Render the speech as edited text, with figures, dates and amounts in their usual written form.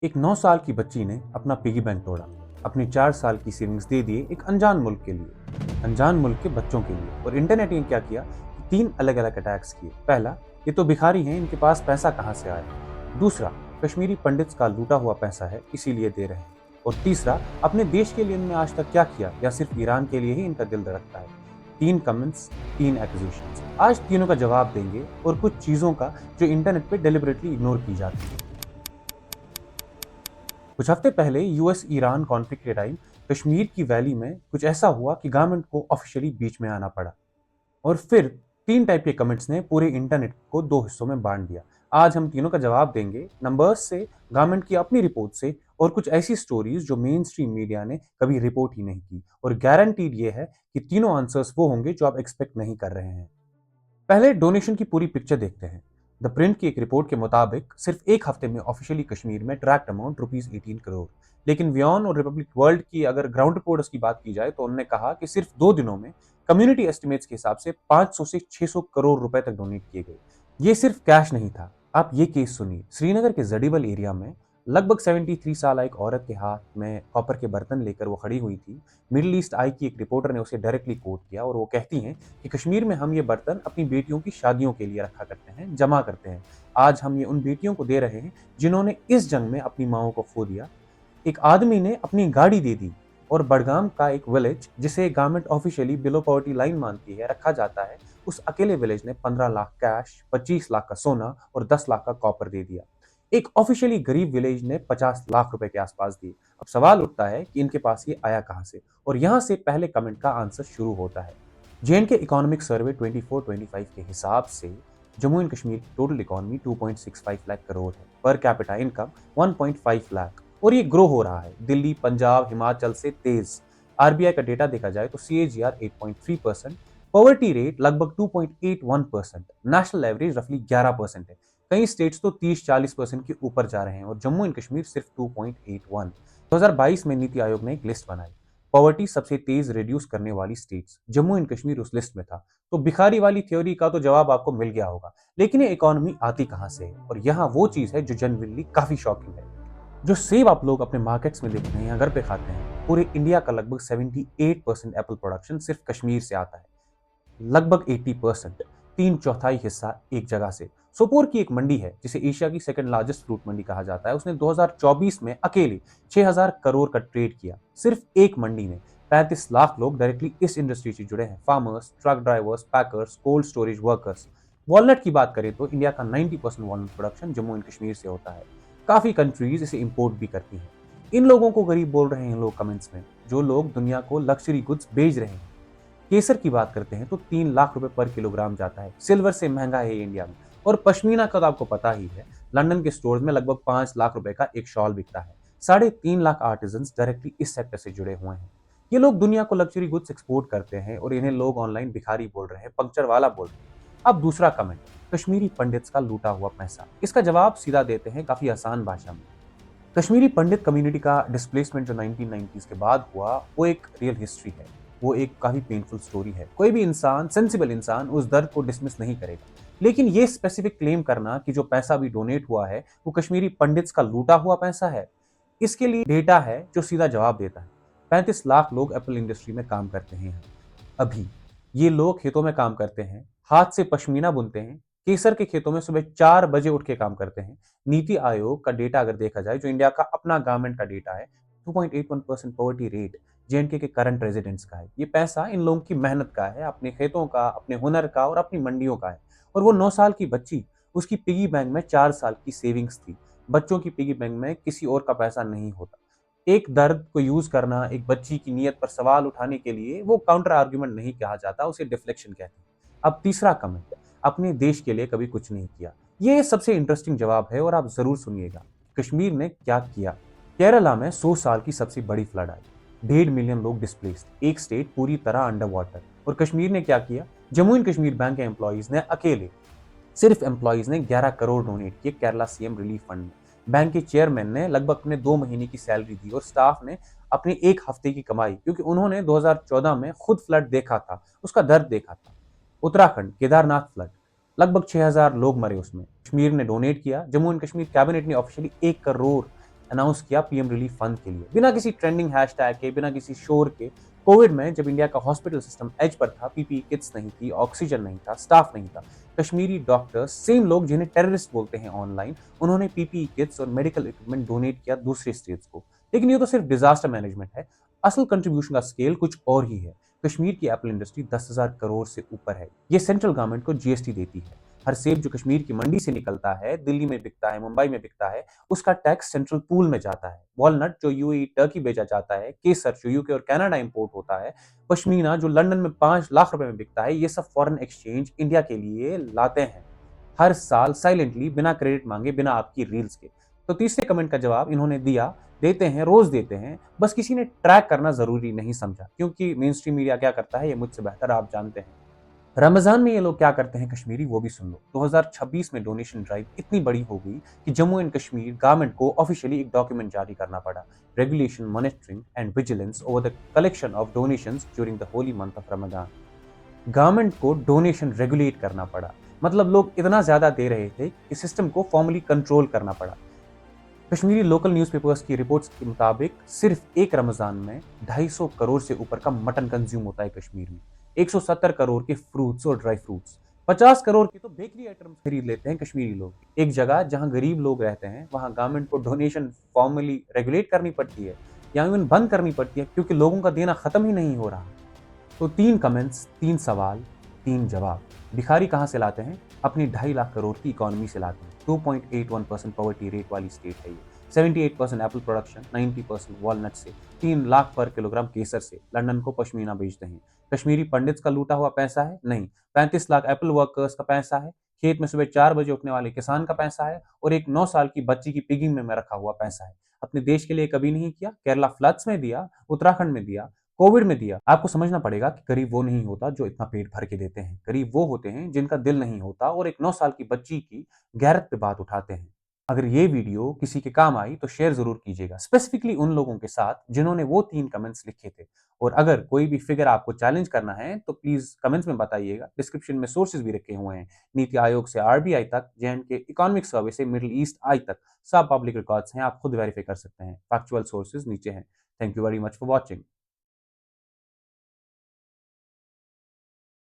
एक 9 साल की बच्ची ने अपना पिगी बैंक तोड़ा। अपनी 4 साल की सेविंग्स दे दिए एक अनजान मुल्क के लिए, अनजान मुल्क के बच्चों के लिए। और इंटरनेट ने क्या किया कि 3 अलग अलग अटैक्स किए। पहला, ये तो भिखारी हैं, इनके पास पैसा कहाँ से आया। दूसरा, कश्मीरी पंडित्स का लूटा हुआ पैसा है, इसीलिए दे रहे हैं। और तीसरा, अपने देश के लिए इनने आज तक क्या किया, या सिर्फ ईरान के लिए ही इनका दिल धड़कता है। 3 कमेंट्स, 3 एक्यूजेशंस। आज तीनों का जवाब देंगे, और कुछ चीजों का जो इंटरनेट पे डेलिबरेटली इग्नोर की जाती है। कुछ हफ्ते पहले यूएस ईरान कॉन्फ्लिक्ट के टाइम कश्मीर की वैली में कुछ ऐसा हुआ कि गवर्नमेंट को ऑफिशियली बीच में आना पड़ा। और फिर 3 टाइप के कमेंट्स ने पूरे इंटरनेट को 2 हिस्सों में बांट दिया। आज हम तीनों का जवाब देंगे, नंबर्स से, गवर्नमेंट की अपनी रिपोर्ट से, और कुछ ऐसी स्टोरीज जो मेन स्ट्रीम मीडिया ने कभी रिपोर्ट ही नहीं की। और गारंटीड ये है कि तीनों आंसर्स वो होंगे जो आप एक्सपेक्ट नहीं कर रहे हैं। पहले डोनेशन की पूरी पिक्चर देखते हैं। द प्रिंट की एक रिपोर्ट के मुताबिक सिर्फ एक हफ्ते में ऑफिशियली कश्मीर में ट्रैक्ट अमाउंट ₹18 करोड़। लेकिन वियॉन और रिपब्लिक वर्ल्ड की अगर ग्राउंड रिपोर्ट्स की बात की जाए तो उन्होंने कहा कि सिर्फ 2 दिनों में कम्युनिटी एस्टिमेट्स के हिसाब से 500 से 600 करोड़ रुपए तक डोनेट किए गए। ये सिर्फ कैश नहीं था। आप ये केस सुनिए। श्रीनगर के जडीबल एरिया में लगभग 73 साल एक औरत के हाथ में कॉपर के बर्तन लेकर वो खड़ी हुई थी। मिडिल ईस्ट आई की एक रिपोर्टर ने उसे डायरेक्टली कोट किया, और वो कहती हैं कि कश्मीर में हम ये बर्तन अपनी बेटियों की शादियों के लिए रखा करते हैं, जमा करते हैं। आज हम ये उन बेटियों को दे रहे हैं जिन्होंने इस जंग में अपनी माओ को खो दिया। एक आदमी ने अपनी गाड़ी दे दी। और बडगाम का एक विलेज, जिसे government officially below poverty line मानती है, रखा जाता है, उस अकेले विलेज ने 15 लाख कैश, 25 लाख का सोना और 10 लाख का कॉपर दे दिया। एक ऑफिशियली गरीब विलेज ने 50 लाख रुपए के आसपास दिए। अब सवाल उठता है कि इनके पास ये आया कहां से। और यहां से पहले कमेंट का आंसर शुरू होता है। जेएनके इकोनॉमिक सर्वे 24-25 के हिसाब से जम्मू एंड कश्मीर की टोटल इकोनॉमी 2.65 लाख करोड़ है। पर कैपिटा इनकम 1.5 लाख, और ये ग्रो हो रहा है दिल्ली, पंजाब, हिमाचल से तेज। आरबीआई का डेटा देखा जाए तो सीएजीआर 8.3%, पॉवर्टी रेट लगभग 2.81%, नेशनल एवरेज रफली 11% है। कई स्टेट्स तो 30-40% के ऊपर जा रहे हैं, और जम्मू एंड कश्मीर सिर्फ 2.81। 2022 में नीति आयोग ने एक लिस्ट बनाई, पॉवर्टी सबसे तेज रिड्यूस करने वाली स्टेट्स। जम्मू एंड कश्मीर उस लिस्ट में था। तो भिखारी वाली थ्योरी का तो जवाब आपको मिल गया होगा। लेकिन ये इकोनॉमी आती कहां से है? और यहाँ वो चीज है जो जनरली काफी शॉकिंग है। जो सेब आप लोग अपने मार्केट्स में देखते हैं या घर पे खाते हैं, पूरे इंडिया का लगभग 78% एप्पल प्रोडक्शन सिर्फ कश्मीर से आता है। लगभग 80%, 3/4 हिस्सा एक जगह से। सोपोर की एक मंडी है जिसे एशिया की सेकंड लार्जेस्ट फ्रूट मंडी कहा जाता है। उसने 2024 में अकेले 6000 करोड़ का ट्रेड किया। सिर्फ एक मंडी ने। 35 लाख लोग डायरेक्टली इस इंडस्ट्री से जुड़े हैं, farmers, truck drivers, packers, cold storage workers. Walnut की बात करें तो इंडिया का 90% walnut production Jammu and Kashmir से होता है। काफी कंट्रीज इसे इंपोर्ट भी करती हैं। इन लोगों को गरीब बोल रहे हैं लोग कमेंट्स में, जो लोग दुनिया को लग्जरी गुड्स बेच रहे हैं। केसर की बात करते हैं तो 3 लाख रुपए पर किलोग्राम जाता है। सिल्वर से महंगा है इंडिया में। और पश्मीना का तो आपको पता ही है, लंदन के स्टोर्स में लगभग 5 लाख रुपए का एक शॉल बिकता है। 3.5 लाख आर्टिजन डायरेक्टली इस सेक्टर से जुड़े हुए हैं। ये लोग दुनिया को लग्जरी गुड्स एक्सपोर्ट करते हैं, और इन्हें लोग ऑनलाइन भिखारी बोल रहे हैं, पंक्चर वाला बोल रहे हैं। अब दूसरा कमेंट, कश्मीरी पंडित्स का लूटा हुआ पैसा। इसका जवाब सीधा देते हैं काफी आसान भाषा में। कश्मीरी पंडित कम्युनिटी का डिस्प्लेसमेंट जो 1990s के बाद हुआ, वो एक रियल हिस्ट्री है। वो एक काफी पेनफुल स्टोरी है। कोई भी इंसान, सेंसिबल इंसान, उस दर्द को डिसमिस नहीं करेगा। लेकिन ये स्पेसिफिक क्लेम करना कि जो पैसा भी डोनेट हुआ है वो कश्मीरी पंडित्स का लूटा हुआ पैसा है, इसके लिए डेटा है जो सीधा जवाब देता है। 35 लाख लोग एप्पल इंडस्ट्री में काम करते हैं अभी। ये लोग खेतों में काम करते हैं, हाथ से पश्मीना बुनते हैं, केसर के खेतों में सुबह 4 बजे उठ के काम करते हैं। नीति आयोग का डेटा अगर देखा जाए, जो इंडिया का अपना गवर्नमेंट का डेटा है, 2.81% पॉवर्टी रेट जेएनके के करंट रेजिडेंट्स का है। ये पैसा इन लोगों की मेहनत का है, अपने खेतों का, अपने हुनर का और अपनी मंडियों का है। और वो 9 साल की बच्ची, उसकी पिगी बैंक में 4 साल की सेविंग्स थी। बच्चों की पिगी बैंक में किसी और का पैसा नहीं होता। एक दर्द को यूज करना, एक बच्ची की नीयत पर सवाल उठाने के लिए, वो काउंटर आर्ग्यूमेंट नहीं कहा जाता, उसे डिफ्लेक्शन कहते हैं। अब तीसरा कमेंट, अपने देश के लिए कभी कुछ नहीं किया। ये सबसे इंटरेस्टिंग जवाब है, और आप जरूर सुनिएगा। कश्मीर ने क्या किया। केरला में 100 साल की सबसे बड़ी फ्लड आई, 1.5 मिलियन लोग डिस्प्लेस्ड, एक स्टेट पूरी तरह अंडर वाटर। और कश्मीर ने क्या किया। जम्मू एंड कश्मीर बैंक के एम्प्लॉइज ने अकेले, सिर्फ एम्प्लॉइज ने 11 करोड़ डोनेट किए केरला सीएम रिलीफ फंड में। बैंक के चेयरमैन ने लगभग अपने 2 महीने की सैलरी दी, और स्टाफ ने अपनी 1 हफ्ते की कमाई, क्योंकि उन्होंने 2014 में खुद फ्लड देखा था, उसका दर्द देखा था। उत्तराखंड केदारनाथ फ्लड, लगभग 6000 लोग मरे उसमें, कश्मीर ने डोनेट किया। जम्मू एंड कश्मीर कैबिनेट ने ऑफिशियली 1 करोड़ अनाउंस किया पीएम रिलीफ फंड के लिए, बिना किसी ट्रेंडिंग हैशटैग के, बिना किसी शोर के। कोविड में जब इंडिया का हॉस्पिटल सिस्टम एज पर था, पीपीई किट्स नहीं थी, ऑक्सीजन नहीं था, स्टाफ नहीं था, कश्मीरी डॉक्टर्स, सेम लोग जिन्हें टेररिस्ट बोलते हैं ऑनलाइन, उन्होंने पीपीई किट्स और मेडिकल इक्विपमेंट डोनेट किया दूसरे स्टेट्स को। लेकिन ये तो सिर्फ डिजास्टर मैनेजमेंट है, असल कंट्रीब्यूशन का स्केल कुछ और ही है। कश्मीर की एप्पल इंडस्ट्री 10,000 करोड़ से ऊपर है। ये सेंट्रल गवर्नमेंट को जीएसटी देती है। हर सेब जो कश्मीर की मंडी से निकलता है, दिल्ली में बिकता है, मुंबई में बिकता है, उसका टैक्स सेंट्रल पूल में जाता है। वॉलनट जो यूएई टर्की भेजा जाता है, केसर जो यूके और कनाडा इंपोर्ट होता है, पश्मीना जो लंदन में 5 लाख रुपए में बिकता है, ये सब फॉरेन एक्सचेंज इंडिया के लिए लाते हैं हर साल, साइलेंटली, बिना क्रेडिट मांगे, बिना आपकी रील्स के। तो तीसरे कमेंट का जवाब इन्होंने दिया, देते हैं, रोज देते हैं, बस किसी ने ट्रैक करना जरूरी नहीं समझा, क्योंकि मेन स्ट्रीम मीडिया क्या करता है ये मुझसे बेहतर आप जानते हैं। रमजान में ये लोग क्या करते हैं कश्मीरी, वो भी सुन लो। 2026 में डोनेशन ड्राइव इतनी बड़ी हो गई कि जम्मू एंड कश्मीर गवर्नमेंट को ऑफिशियली एक डॉक्यूमेंट जारी करना पड़ा, regulation, monitoring and vigilance over the collection of donations during the Holi month of Ramzan. Government को डोनेशन रेगुलेट करना पड़ा, मतलब लोग इतना ज्यादा दे रहे थे कि सिस्टम को फॉर्मली कंट्रोल करना पड़ा। कश्मीरी लोकल न्यूज़पेपर्स की रिपोर्ट्स के मुताबिक सिर्फ एक रमजान में 250 करोड़ से ऊपर का मटन कंज्यूम होता है कश्मीर में, 170 करोड़ के फ्रूट्स और ड्राई फ्रूट्स, 50 करोड़ के तो बेकरी आइटम्स खरीद लेते हैं कश्मीरी लोग। एक जगह जहां गरीब लोग रहते हैं वहां गवर्नमेंट को डोनेशन फॉर्मली रेगुलेट करनी पड़ती है या इवन बंद करनी पड़ती है, क्योंकि लोगों का देना खत्म ही नहीं हो रहा। तो 3 कमेंट्स, 3 सवाल, 3 जवाब। भिखारी कहाँ से लाते हैं? अपनी 2.5 लाख करोड़ की इकोनॉमी से लाते हैं। 2.81% पॉवर्टी रेट वाली स्टेट है ये। 78% एप्पल प्रोडक्शन, 90% वॉलनट से, 3 लाख पर किलोग्राम केसर से लंदन को पश्मीना बेचते हैं। कश्मीरी पंडित्स का लूटा हुआ पैसा है? नहीं। 35 लाख एप्पल वर्कर्स का पैसा है, खेत में सुबह 4 बजे उठने वाले किसान का पैसा है, और एक 9 साल की बच्ची की पिगी में रखा हुआ पैसा है। अपने देश के लिए कभी नहीं किया? केरला फ्लड्स में दिया, उत्तराखंड में दिया, कोविड में दिया। आपको समझना पड़ेगा कि गरीब वो नहीं होता जो इतना पेट भर के देते हैं, गरीब वो होते हैं जिनका दिल नहीं होता और एक 9 साल की बच्ची की गैरत पे बात उठाते हैं। अगर ये वीडियो किसी के काम आई तो शेयर जरूर कीजिएगा, स्पेसिफिकली उन लोगों के साथ जिन्होंने वो 3 कमेंट्स लिखे थे। और अगर कोई भी फिगर आपको चैलेंज करना है तो प्लीज कमेंट्स में बताइएगा। डिस्क्रिप्शन में सोर्सेज भी रखे हुए हैं, नीति आयोग से आरबीआई तक, जेएंड के इकोनॉमिक सर्वे से मिडिल ईस्ट आई तक, सब पब्लिक रिकॉर्ड्स हैं, आप खुद वेरीफाई कर सकते हैं। फैक्चुअल सोर्सेज नीचे हैं। Thank you very much for watching.